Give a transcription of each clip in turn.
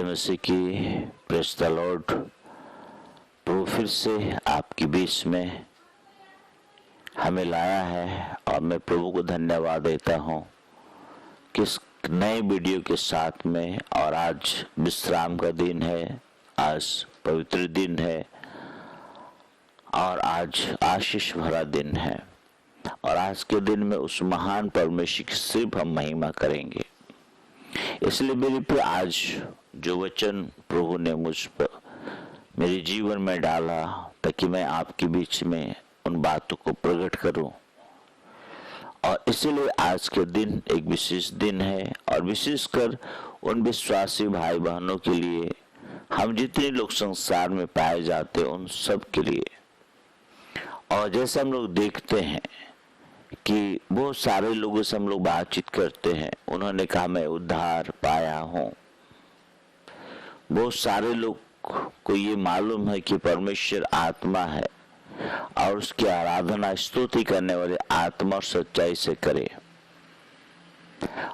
मसीह की praise the Lord. प्रभु फिर से आपके बीच में हमें लाया है और मैं प्रभु को धन्यवाद देता हूँ कि इस नए वीडियो के साथ में। और आज विश्राम का दिन है, आज पवित्र दिन है और आज आशीष भरा दिन है। और आज के दिन में उस महान परमेश्वर की सिर्फ हम महिमा करेंगे। इसलिए मेरे पे आज जो वचन प्रभु ने मुझ पर मेरे जीवन में डाला ताकि मैं आपके बीच में उन बातों को प्रकट करूं। और इसलिए आज के दिन एक विशेष दिन है और विशेषकर उन विश्वासी भाई बहनों के लिए, हम जितने लोग संसार में पाए जाते हैं उन सब के लिए। और जैसे हम लोग देखते हैं कि बहुत सारे लोगों से हम लोग बातचीत करते हैं, उन्होंने कहा मैं उद्धार पाया हूँ। बहुत सारे लोग को ये मालूम है कि परमेश्वर आत्मा है और उसकी आराधना स्तुति करने वाले आत्मा और सच्चाई से करे।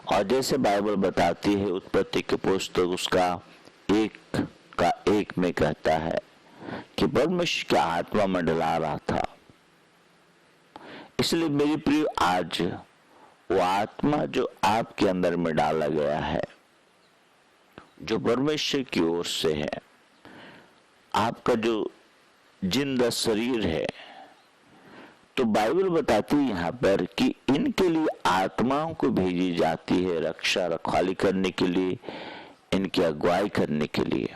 और जैसे बाइबल बताती है, उत्पत्ति के पुस्तक उसका 1 में कहता है कि परमेश्वर की आत्मा मंडला रहा था। इसलिए मेरी प्रिय, आज वो आत्मा जो आपके अंदर में डाला गया है, जो परमेश्वर की ओर से है, आपका जो जिंदा शरीर है, तो बाइबल बताती है यहाँ पर कि इनके लिए आत्माओं को भेजी जाती है रक्षा रखवाली करने के लिए, इनकी अगुवाई करने के लिए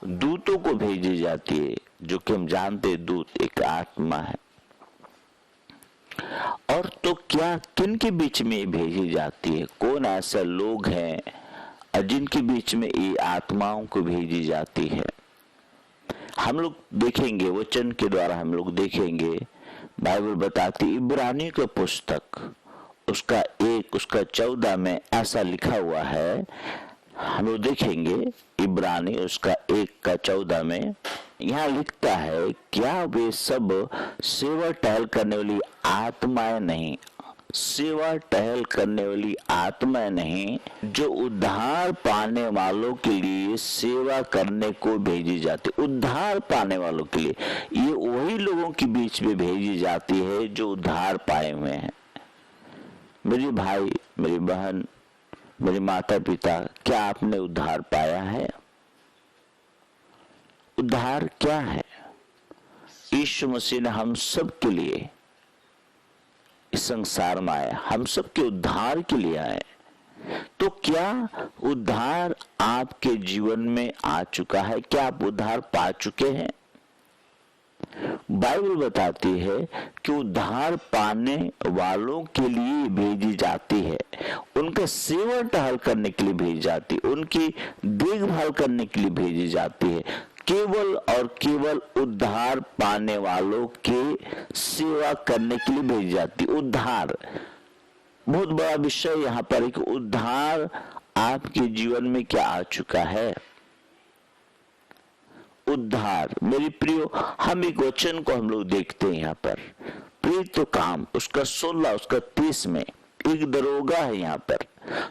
दूतों को भेजी जाती है, जो कि हम जानते हैं दूत एक आत्मा है। और तो क्या किन के बीच में भेजी जाती है? कौन ऐसा लोग हैं जिनके बीच में ये आत्माओं को भेजी जाती है? हम लोग देखेंगे, वचन के द्वारा हम लोग देखेंगे। बाइबल बताती, इब्रानियों का पुस्तक उसका 14 में ऐसा लिखा हुआ है। हम लोग देखेंगे इब्रानी उसका 1:14 में यहाँ लिखता है, क्या वे सब सेवा टहल करने वाली आत्माएं नहीं, सेवा टहल करने वाली आत्माएं नहीं, जो उद्धार पाने वालों के लिए सेवा करने को भेजी जाती। उद्धार पाने वालों के लिए ये वही लोगों के बीच में भेजी जाती है जो उद्धार पाए हुए हैं। मेरे भाई, मेरी बहन, मेरे माता पिता, क्या आपने उद्धार पाया है? उद्धार क्या है? यीशु मसीह ने हम सब के लिए इस संसार में आया, हम सब के उद्धार के लिए आए। तो क्या उद्धार आपके जीवन में आ चुका है? क्या आप उद्धार पा चुके हैं? बाइबल बताती है कि उद्धार पाने वालों के लिए भेजी जाती है, उनका सेवा टहल करने के लिए भेजी जाती है, उनकी देखभाल करने के लिए भेजी जाती है। केवल और केवल उद्धार पाने वालों के सेवा करने के लिए भेजी जाती। उद्धार बहुत बड़ा विषय यहाँ पर, एक उद्धार आपके जीवन में क्या आ चुका है? उद्धार मेरी प्रियो, हम एक वचन को हम लोग देखते हैं यहाँ पर, प्रेरित काम उसका 16 उसका 30 में एक दरोगा है यहाँ पर।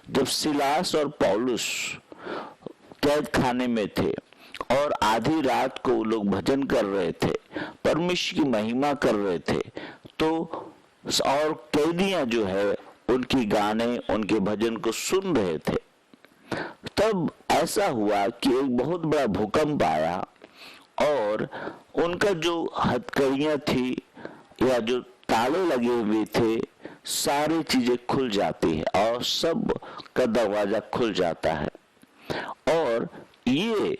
जब सिलास और पौलुस कैद खाने में थे और आधी रात को वो लोग भजन कर रहे थे, परमेश्वर की महिमा कर रहे थे, तो और कैदियां जो है उनकी गाने, उनके भजन को सुन रहे थे। तब ऐसा हुआ कि एक बहुत बड़ा भूकंप आया और उनका जो हथकड़ियां थी या जो ताले लगे हुए थे, सारी चीजें खुल जाती है और सब का दरवाजा खुल जाता है। और ये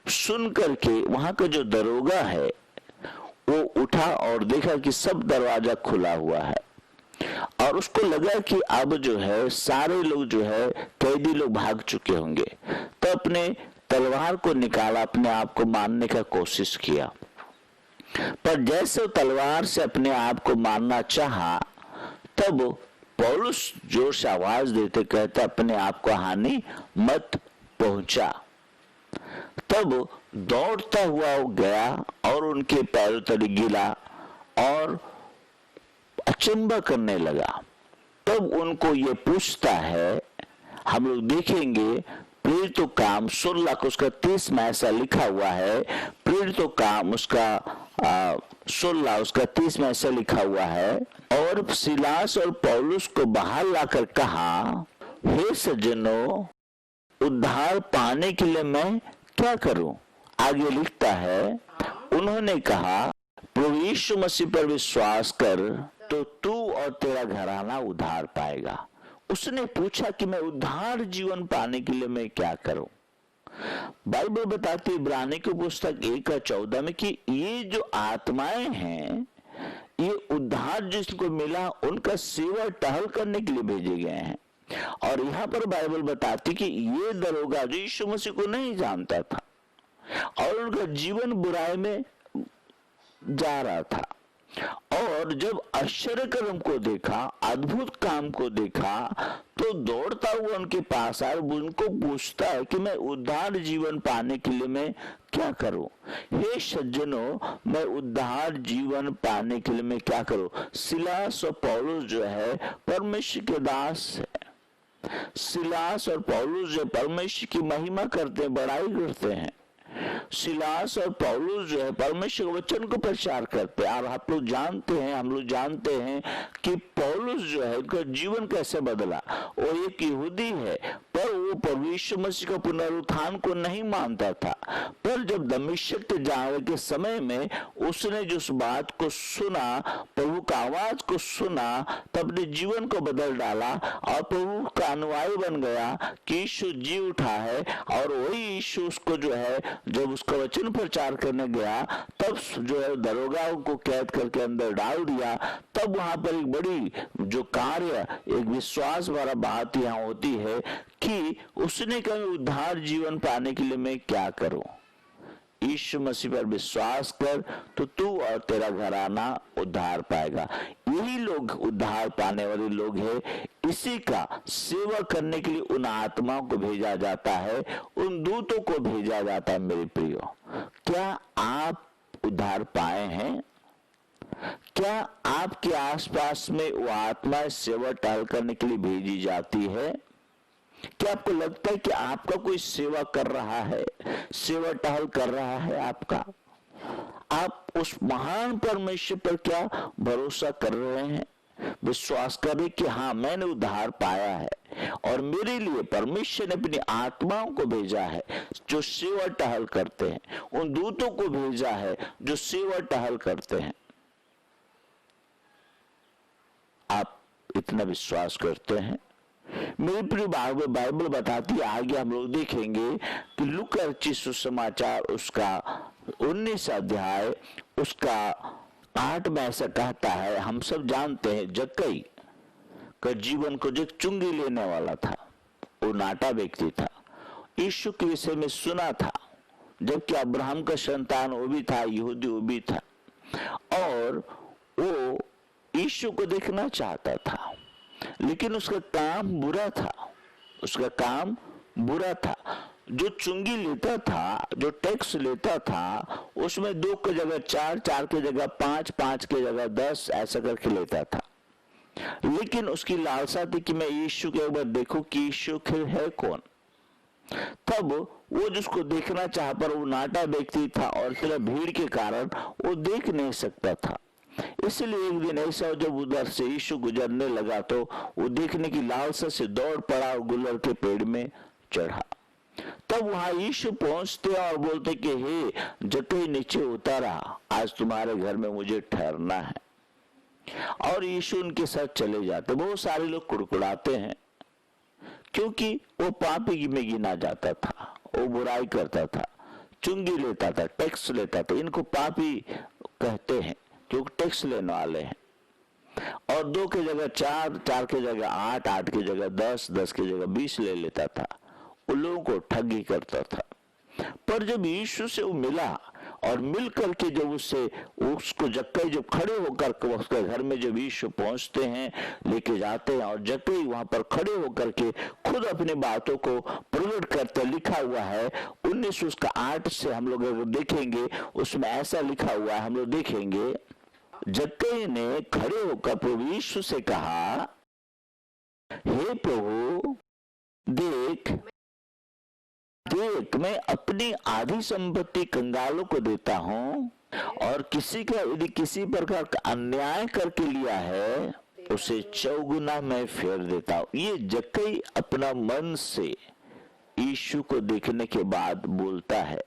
सुन करके वहां का जो दरोगा है वो उठा और देखा कि सब दरवाजा खुला हुआ है और उसको लगा कि अब जो है सारे लोग जो है कैदी लोग भाग चुके होंगे। तो अपने तलवार को निकाला, अपने आप को मारने का कोशिश किया। पर जैसे तलवार से अपने आप को मारना चाहा, तब पौलुस जोर से आवाज देते कहता, अपने आप को हानि मत पहुंचा। तब दौड़ता हुआ वो गया और उनके पैरों तले गिरा और अचंभा करने लगा। तब उनको ये पूछता है, हम लोग देखेंगे प्रेरितों काम 16 को उसका 30 में ऐसा लिखा हुआ है। प्रेरितों काम उसका 16 उसका 30 में ऐसा लिखा हुआ है, और सिलास और पौलुस को बाहर लाकर कहा, हे सज्जनों, उद्धार पाने के लिए मैं क्या करूं? आगे लिखता है, उन्होंने कहा, प्रभु यीशु मसीह पर विश्वास कर तो तू और तेरा घराना उद्धार पाएगा। उसने पूछा कि मैं उद्धार जीवन पाने के लिए मैं क्या करूं? बाइबल बताती है इब्रानी की पुस्तक 1:14 में कि ये जो आत्माएं हैं, ये उद्धार जिसको मिला उनका सेवा टहल करने के लिए भेजे गए हैं। और यहाँ पर बाइबल बताती कि ये दरोगा जो यीशु मसीह को नहीं जानता था और उनका जीवन बुराई में जा रहा था, और जब आश्चर्य कर्म को देखा, अद्भुत काम को देखा, तो दौड़ता हुआ उनके पास आया, उनको पूछता है कि मैं उद्धार जीवन पाने के लिए मैं क्या करूं? हे सज्जनों, मैं उद्धार जीवन पाने के लिए मैं क्या करूं? सिलास और पौलुस जो है परमेश्वर के दास है। सिलास और पौलुस जो परमेश्वर की महिमा करते हैं, बड़ाई करते हैं। सिलास और पौलुस जो है परमेश्वर के वचन को प्रचार करते हैं। और आप लोग जानते हैं, हम लोग जानते हैं कि पौलुस जो है उनका जीवन कैसे बदला। वो एक यहूदी है, पर वो प्रभु यीशु मसीह का पुनरुत्थान को नहीं मानता था। पर जब दमिश्क के जाने के समय में उसने जिस बात को सुना, प्रभु का आवाज को सुना, तब अपने जीवन को बदल डाला और प्रभु का अनुयायी बन गया कि यीशु जी उठा है। और वही यीशु उसको जो है जब उसका वचन प्रचार करने गया, तब जो है दरोगा को कैद करके अंदर डाल दिया। तब वहां पर एक बड़ी जो कार्य, एक विश्वास वाला बात यहाँ होती है कि उसने कहा उद्धार जीवन पाने के लिए मैं क्या करूं? यीशु मसीह पर विश्वास कर तो तू और तेरा घराना उद्धार पाएगा। यही लोग उद्धार पाने वाले लोग हैं। इसी का सेवा करने के लिए उन आत्माओं को भेजा जाता है, उन दूतों को भेजा जाता है। मेरे प्रियो, क्या आप उद्धार पाए हैं? क्या आपके आसपास में वो आत्माएं सेवा टहल करने के लिए भेजी जाती है? क्या आपको लगता है कि आपका कोई सेवा कर रहा है, सेवा टहल कर रहा है आपका? आप उस महान परमेश्वर पर क्या भरोसा कर रहे हैं? विश्वास करें कि हाँ, मैंने उद्धार पाया है और मेरे लिए परमेश्वर ने अपनी आत्माओं को भेजा है जो सेवा टहल करते हैं, उन दूतों को भेजा है जो सेवा टहल करते हैं। आप इतना विश्वास करते हैं? मेरे प्रिय बाइबल बताती है, आगे हम लोग देखेंगे कि लूका रचित सुसमाचार उसका 19 अध्याय उसका 8 में ऐसा कहता है। हम सब जानते हैं जक्कई का जीवन को जो चुंगी लेने वाला था, वो नाटा व्यक्ति था, यीशु के विषय में सुना था, जबकि अब्राहम का संतान वो भी था, यहूदी वो भी था, और वो यीशु को देखना चाहता था, लेकिन उसका काम बुरा था। उसका काम बुरा था। जो चुंगी लेता था, जो टैक्स लेता था, उसमें 2 की जगह 4, 4 की जगह 5, 5 की जगह 10 ऐसा करके लेता था। लेकिन उसकी लालसा थी कि मैं यीशु के एक बार देखूं कि यीशु है कौन। तब वो जिसको देखना चाह, पर वो नाटा व्यक्ति था और सिर्फ भीड़ के कारण वो देख नहीं सकता था। इसलिए एक दिन ऐसा जब उधर से यीशु गुजरने लगा तो वो देखने की लालसा से दौड़ पड़ा और गुलर के पेड़ में चढ़ा। तब वहां यीशु पहुंचते और बोलते कि हे जक्कई, नीचे उतारा, आज तुम्हारे घर में मुझे ठहरना है। और यीशु उनके साथ चले जाते। बहुत सारे लोग कुड़कुड़ाते हैं क्योंकि वो पापी में गिना जाता था, वो बुराई करता था, चुंगी लेता था, टैक्स लेता था। इनको पापी कहते हैं क्योंकि टैक्स लेने वाले हैं। और 2 की जगह 4, 4 की जगह 8, 8 की जगह 10, 10 की जगह 20 ले लेता था। उन लोगों को ठगी करता था। पर जब यीशु से वो मिला और मिल करके जब उसको जक्कई जब खड़े होकर उसके घर में जब यीशु पहुंचते हैं, लेके जाते हैं, और जक्कई वहां पर खड़े होकर के खुद अपनी बातों को प्रकट करते, लिखा हुआ है 19 उसका 8 से हम लोग अगर देखेंगे उसमें ऐसा लिखा हुआ है, हम लोग देखेंगे, जक्कई ने खड़े होकर प्रभु यीशु से कहा, हे प्रभु, देख 1 मैं अपनी आधी संपत्ति कंगालों को देता हूँ, और किसी का यदि किसी प्रकार का अन्याय करके लिया है उसे चौगुना मैं फेर देता हूँ। ये जक्कई अपना मन से यीशु को देखने के बाद बोलता है,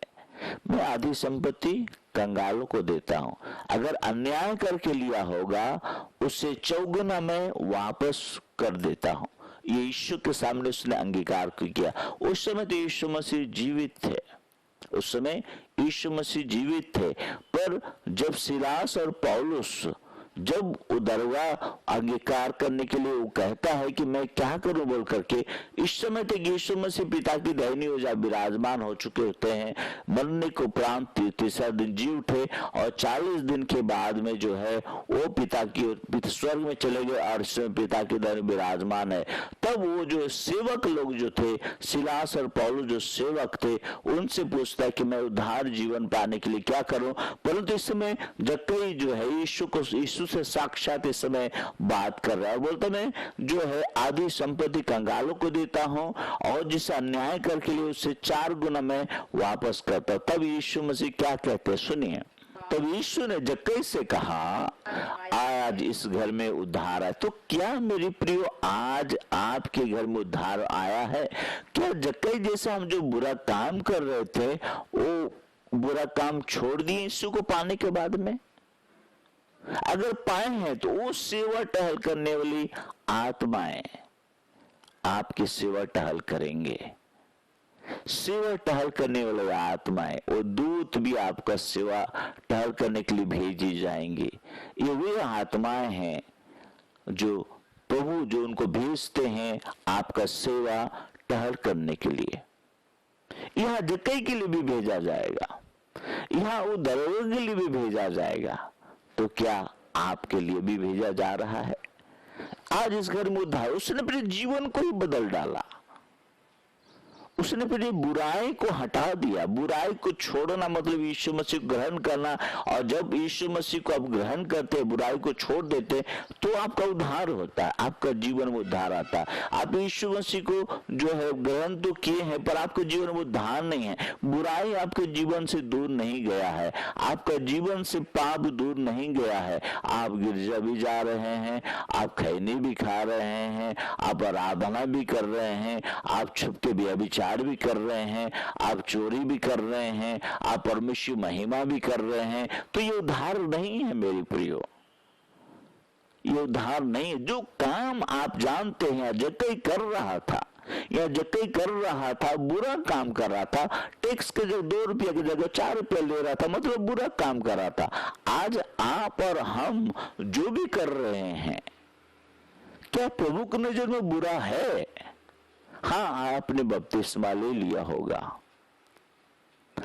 मैं आधी संपत्ति कंगालों को देता हूं, अगर अन्याय करके लिया होगा उसे चौगुना मैं वापस कर देता हूं। ये यीशु के सामने उसने अंगीकार किया। उस समय तो यीशु मसीह जीवित थे, उस समय यीशु मसीह जीवित थे, पर जब सिलास और पौलुस जब उदरवा अंगीकार करने के लिए वो कहता है कि मैं क्या करूं बोल करके, इस समय तक यीशु मसीह पिता की दाहिनी ओर विराजमान हो चुके होते हैं। मरने को उपरांत तीसरा दिन जी उठे और 40 दिन के बाद में जो है वो पिता की स्वर्ग में चले गए और इस समय पिता की दाहिनी विराजमान है। तब वो जो सेवक लोग जो थे, सिलास और पौलुस जो सेवक थे, उनसे पूछता है कि मैं उद्धार जीवन पाने के लिए क्या करूं। परंतु इस समय जक्कई जो है यीशु से साक्षात इस समय बात कर रहा है। बोलता मैं जो है आधी संपत्ति कंगालों को देता हूं और जिसे अन्याय करके लिए उससे 4 गुना मैं वापस करता हूं। तब यीशु मसीह क्या कहते हैं सुनिए। तब यीशु ने जक्कई से कहा, आज इस घर में उद्धार है। तो क्या मेरी प्रियो आज आपके घर में उद्धार आया है? क्या जक्कई जैसे हम जो बुरा काम कर रहे थे वो बुरा काम छोड़ दिए यीशु को पाने के बाद में? अगर पाए हैं तो वो सेवा टहल करने वाली आत्माएं आपकी सेवा टहल करेंगे। सेवा टहल करने वाले आत्माएं, वो दूत भी आपका सेवा टहल करने के लिए भेजी जाएंगी। ये वे आत्माएं हैं जो प्रभु जो उनको भेजते हैं आपका सेवा टहल करने के लिए। यहाँ जक्कई के लिए भी भेजा जाएगा, यहाँ वो दरोगा के लिए भी भेजा जाएगा, तो क्या आपके लिए भी भेजा जा रहा है? आज इस घर में उद्धार, उसने अपने जीवन को ही बदल डाला। उसने फिर बुराई को हटा दिया। बुराई को छोड़ना मतलब यीशु मसीह को ग्रहण करना, और जब यीशु मसीह को आप ग्रहण करते, बुराई को छोड़ देते, तो आपका उद्धार होता है, आपका जीवन में उद्धार आता है। आप यीशु मसीह को जो है ग्रहण तो किए हैं, पर आपके जीवन में उद्धार नहीं है। बुराई आपके जीवन से दूर नहीं गया है, आपका जीवन से पाप दूर नहीं गया है। आप गिरजा भी जा रहे हैं, आप खैनी भी खा रहे हैं, आप आराधना भी कर रहे हैं, आप छुपके व्यभिचार भी कर रहे हैं, आप चोरी भी कर रहे हैं, आप परमेश्वर महिमा भी कर रहे हैं, तो ये उद्धार नहीं है मेरी प्रियो, ये उद्धार नहीं है। जो काम आप जानते हैं जक्कई कर रहा था, या जक्कई कर रहा था, बुरा काम कर रहा था, टैक्स के जगह 2 रुपया की जगह 4 रुपया ले रहा था, मतलब बुरा काम कर रहा था। आज आप और हम जो भी कर रहे हैं, क्या प्रभु की नजर में बुरा है? हाँ, आपने बपतिस्मा ले लिया होगा,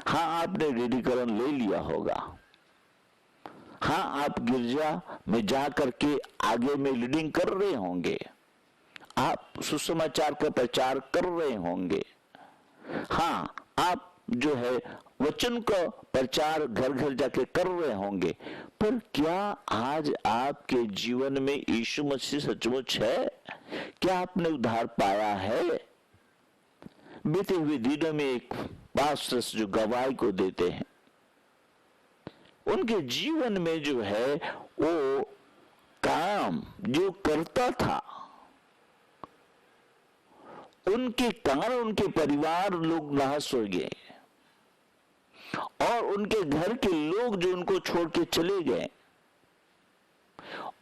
हाँ आपने दृढ़ीकरण ले लिया होगा, हाँ आप गिरजा में जा करके आगे में लीडिंग कर रहे होंगे, आप सुसमाचार का प्रचार कर रहे होंगे, हाँ आप जो है वचन का प्रचार घर घर जाके कर रहे होंगे, पर क्या आज आपके जीवन में यीशु मसीह सचमुच है? क्या आपने उद्धार पाया है? बीते हुए दिनों में एक पास्टर जो गवाही को देते हैं, उनके जीवन में जो है वो काम जो करता था, उनके कारण उनके परिवार लोग नाश हो गए और उनके घर के लोग जो उनको छोड़ के चले गए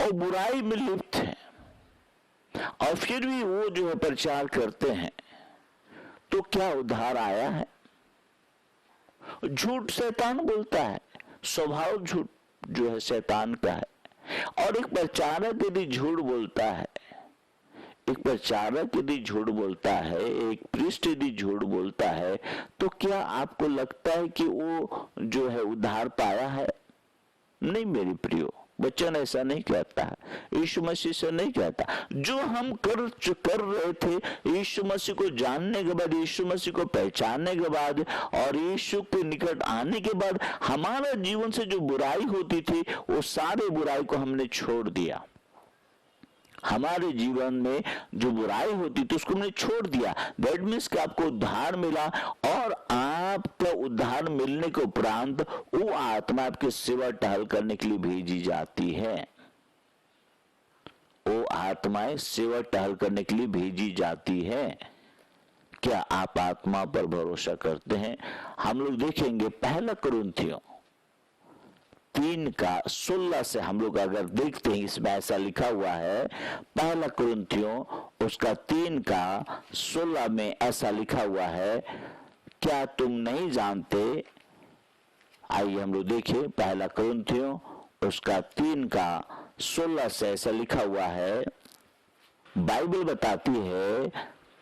और बुराई में लिप्त हैं, और फिर भी वो जो है प्रचार करते हैं, तो क्या उद्धार आया है? झूठ शैतान बोलता है, स्वभाव झूठ जो है शैतान का है। और एक प्रचारक यदि झूठ बोलता है, एक प्रचारक यदि झूठ बोलता है, एक प्रीस्ट यदि झूठ बोलता है, तो क्या आपको लगता है कि वो जो है उद्धार पाया है? नहीं मेरी प्रियो, वचन ऐसा नहीं कहता है, यीशु मसीह से नहीं कहता। जो हम कर रहे थे, यीशु मसीह को जानने के बाद, यीशु मसीह को पहचानने के बाद और यीशु के निकट आने के बाद, हमारा जीवन से जो बुराई होती थी, वो सारे बुराई को हमने छोड़ दिया। हमारे जीवन में जो बुराई होती तो उसको हमने छोड़ दिया। दैट मीन्स कि आपको उद्धार मिला, और आपका उद्धार मिलने के उपरांत वो आत्मा आपकी सेवा टहल करने के लिए भेजी जाती है। वो आत्माएं सेवा टहल करने के लिए भेजी जाती है। क्या आप आत्मा पर भरोसा करते हैं? हम लोग देखेंगे पहला कुरिन्थियों 3:16 से हम लोग अगर देखते हैं, इसमें ऐसा लिखा हुआ है, पहला कुरिन्थियों उसका 3:16 में ऐसा लिखा हुआ है, क्या तुम नहीं जानते? आइए हम लोग देखिए, पहला कुरिन्थियों उसका 3:16 से ऐसा लिखा हुआ है, बाइबल बताती है,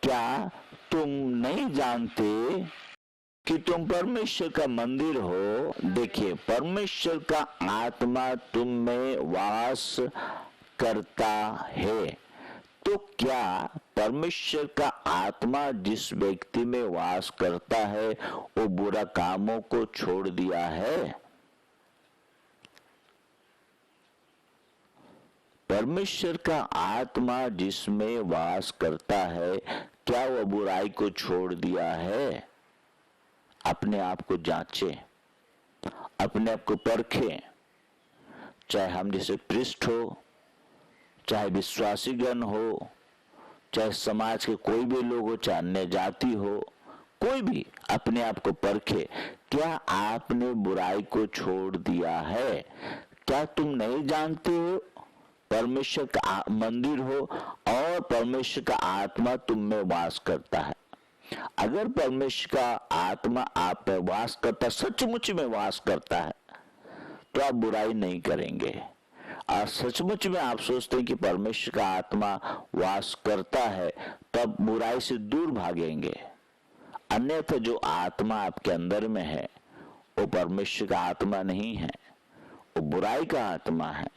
क्या तुम नहीं जानते कि तुम परमेश्वर का मंदिर हो? देखिए, परमेश्वर का आत्मा तुम में वास करता है। तो क्या परमेश्वर का आत्मा जिस व्यक्ति में वास करता है वो बुरा कामों को छोड़ दिया है? परमेश्वर का आत्मा जिसमें वास करता है, क्या वह बुराई को छोड़ दिया है? अपने आप को जांचें, अपने आप को परखें। चाहे हम जैसे पृष्ठ हो, चाहे विश्वासीगण हो, चाहे समाज के कोई भी लोग हो, चाहे अन्य जाति हो, कोई भी अपने आप को परखे। क्या आपने बुराई को छोड़ दिया है? क्या तुम नहीं जानते हो परमेश्वर का मंदिर हो और परमेश्वर का आत्मा तुम में वास करता है? अगर परमेश्वर का आत्मा आप में वास करता, सचमुच में वास करता है, तो आप बुराई नहीं करेंगे। और सचमुच में आप सोचते हैं कि परमेश्वर का आत्मा वास करता है, तब बुराई से दूर भागेंगे। अन्यथा जो आत्मा आपके अंदर में है वो परमेश्वर का आत्मा नहीं है, वो बुराई का आत्मा है,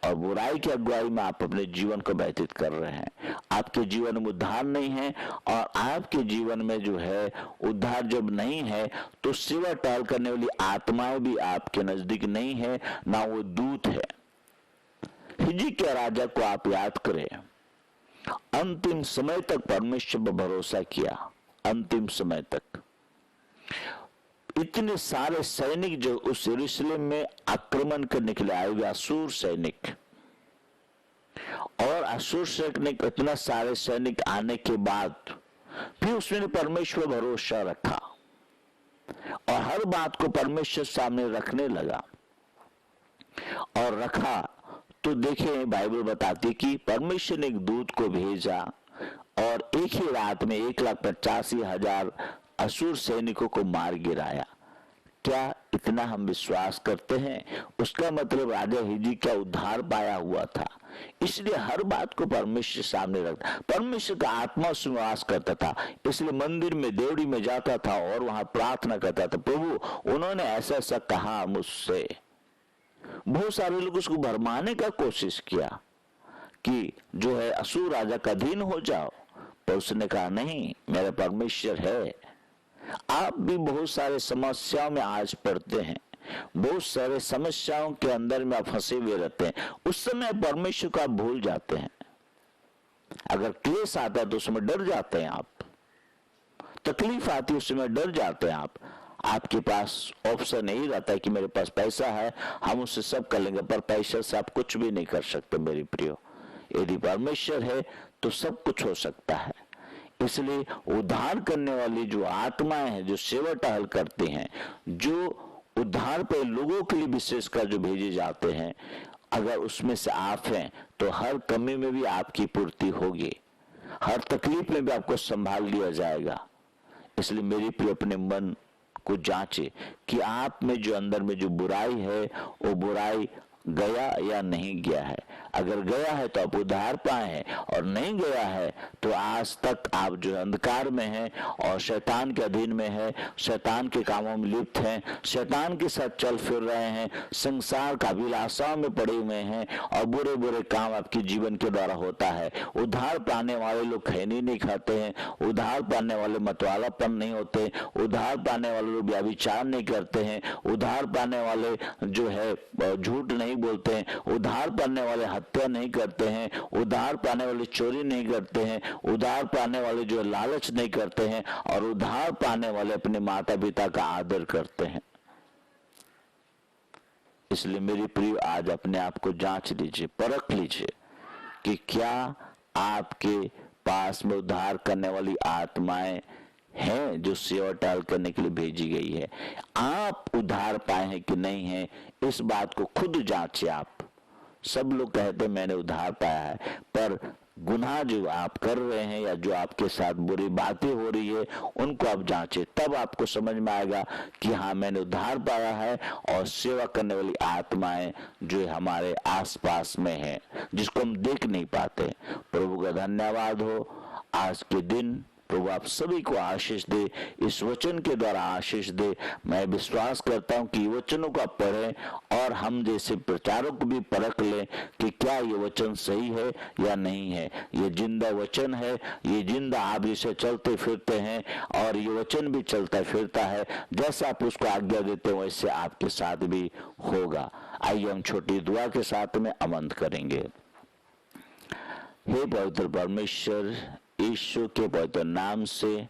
और बुराई की अगुवाई में आप अपने जीवन को व्यतीत कर रहे हैं। आपके जीवन में उद्धार नहीं है, और आपके जीवन में जो है उद्धार जब नहीं है तो सेवा टहल करने वाली आत्माएं भी आपके नजदीक नहीं है, ना वो दूत है। हिजकिय्याह राजा को आप याद करें, अंतिम समय तक परमेश्वर पर भरोसा किया, अंतिम समय तक। इतने सारे सैनिक जो उस यरूशलेम में आक्रमण करने के लिए आए हुए असूर सैनिक, और असूर सैनिक इतना सारे सैनिक आने के बाद भी उसने परमेश्वर भरोसा रखा और हर बात को परमेश्वर सामने रखने लगा और रखा। तो देखें, बाइबल बताती कि परमेश्वर ने एक दूत को भेजा और एक ही रात में 1,85,000 असुर सैनिकों को मार गिराया। क्या इतना हम विश्वास करते हैं? उसका मतलब राजा हिजकिय्याह का उद्धार पाया हुआ था, इसलिए हर बात को परमेश्वर सामने रखता। परमेश्वर का आत्मा उसमें वास करता था, इसलिए मंदिर में देवड़ी में जाता था और वहां प्रार्थना करता था, प्रभु उन्होंने ऐसा ऐसा कहा मुझसे। बहुत सारे लोग उसको भरमाने का कोशिश किया कि जो है असुर राजा का अधीन हो जाओ, पर उसने कहा नहीं, मेरा परमेश्वर है। आप भी बहुत सारे समस्याओं में आज पड़ते हैं, बहुत सारे समस्याओं के अंदर में आप फंसे हुए रहते हैं, उस समय परमेश्वर को आप भूल जाते हैं। अगर क्लेश आता है तो उसमें डर जाते हैं आप, तकलीफ आती है उसमें डर जाते हैं आप। आपके पास ऑप्शन नहीं रहता है कि मेरे पास पैसा है, हम उससे सब कर लेंगे, पर पैसा से आप कुछ भी नहीं कर सकते मेरे प्रियो। यदि परमेश्वर है तो सब कुछ हो सकता है। इसलिए उद्धार करने वाली जो आत्माएं हैं, जो सेवा टहल करते हैं, जो उद्धार पे लोगों के लिए विशेषकर जो भेजे जाते हैं, अगर उसमें से आप हैं तो हर कमी में भी आपकी पूर्ति होगी, हर तकलीफ में भी आपको संभाल लिया जाएगा। इसलिए मेरी प्रिय अपने मन को जांचे कि आप में जो अंदर में जो बुराई है वो बुराई गया या नहीं गया है। अगर गया है तो आप उद्धार पाए हैं, और नहीं गया है तो आज तक आप जो अंधकार में हैं और शैतान के अधीन में है, शैतान के कामों में लिप्त हैं, शैतान के साथ चल फिर रहे हैं, संसार का अभिलाषाओं में पड़े हुए हैं, और बुरे बुरे काम आपके जीवन के द्वारा होता है। उद्धार पाने वाले लोग खैनी नहीं खाते हैं, उद्धार पाने वाले मतवालापन नहीं होते, उद्धार पाने वाले लोग व्यभिचार नहीं करते हैं, उद्धार पाने वाले जो है झूठ नहीं बोलते हैं, उद्धार पाने वाले हत्या नहीं करते हैं, उद्धार पाने वाले चोरी नहीं करते हैं, उद्धार पाने वाले जो लालच नहीं करते हैं, और उद्धार पाने वाले अपने माता पिता का आदर करते हैं। इसलिए मेरी प्रिय, आज अपने आप को जांच लीजिए, परख लीजिए कि क्या आपके पास में उद्धार करने वाली आत्माएं हैं जो सेवा टाल करने के लिए भेजी गई है। आप उद्धार पाए हैं कि नहीं है, इस बात को खुद जांचिए। आप सब लोग कहते हैं मैंने उद्धार पाया है, पर गुनाह जो आप कर रहे हैं या जो आपके साथ बुरी बातें हो रही है उनको आप जांचें, तब आपको समझ में आएगा कि हाँ मैंने उद्धार पाया है। और सेवा करने वाली आत्माएं जो हमारे आसपास में है, जिसको हम देख नहीं पाते। प्रभु का धन्यवाद हो। आज के दिन प्रभु आप सभी को आशीष दे, इस वचन के द्वारा आशीष दे। मैं विश्वास करता हूं कि वचनों को पढ़ें और हम जैसे प्रचारक भी परख लें कि क्या ये वचन सही है या नहीं है। ये जिंदा वचन है, ये जिंदा, आप इसे चलते फिरते हैं और ये वचन भी चलता फिरता है। जैसा आप उसको आज्ञा देते हैं वैसे आपके साथ भी होगा। आइए हम छोटी दुआ के साथ में अमन करेंगे। हे पवित्र परमेश्वर, यीशु के पवित्र नाम से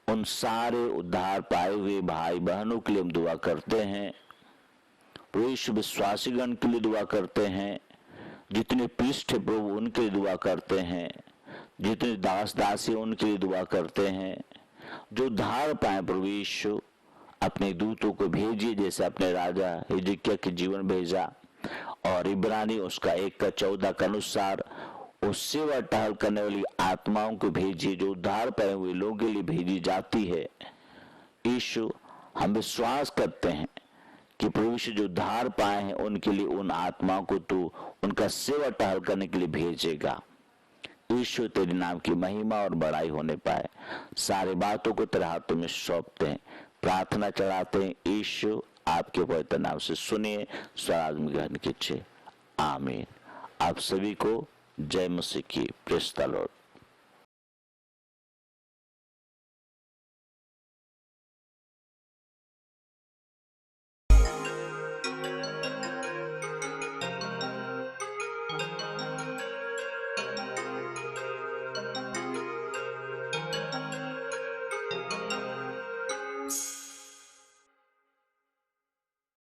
उन सारे उद्धार पाए हुए भाई बहनों के लिए हम दुआ करते हैं। प्रभु विश्वासीगण के लिए दुआ करते हैं, जितने पृष्ठ है प्रभु उनके लिए दुआ करते हैं, जितने दास दासी उनके लिए दुआ करते हैं। जो उद्धार पाए प्रभु यीशु अपने दूतों को भेजिए, जैसे अपने राजा हिजकिय्याह के जीवन भेजा। और इब्रानी उसका 1:14 के अनुसार उस सेवा टहल करने वाली आत्माओं को भेजिए जो उद्धार पाए हुए लोगों के लिए भेजी जाती है। यीशु, हम विश्वास करते हैं कि प्रभु यीशु जो उद्धार पाए हैं उनके लिए उन आत्माओं को तू उनका सेवा टहल करने के लिए भेजेगा। यीशु, तेरे नाम की महिमा और बड़ाई होने पाए। सारे बातों को तेरे हाथों में सौंपते हैं, प्रार्थना चढ़ाते हैं। यीशु, आपके पवित्र नाम से सुनिए, स्वराज में ग्रहण कीजिए। आमीन। आप सभी को जय मसीह की। Praise the Lord.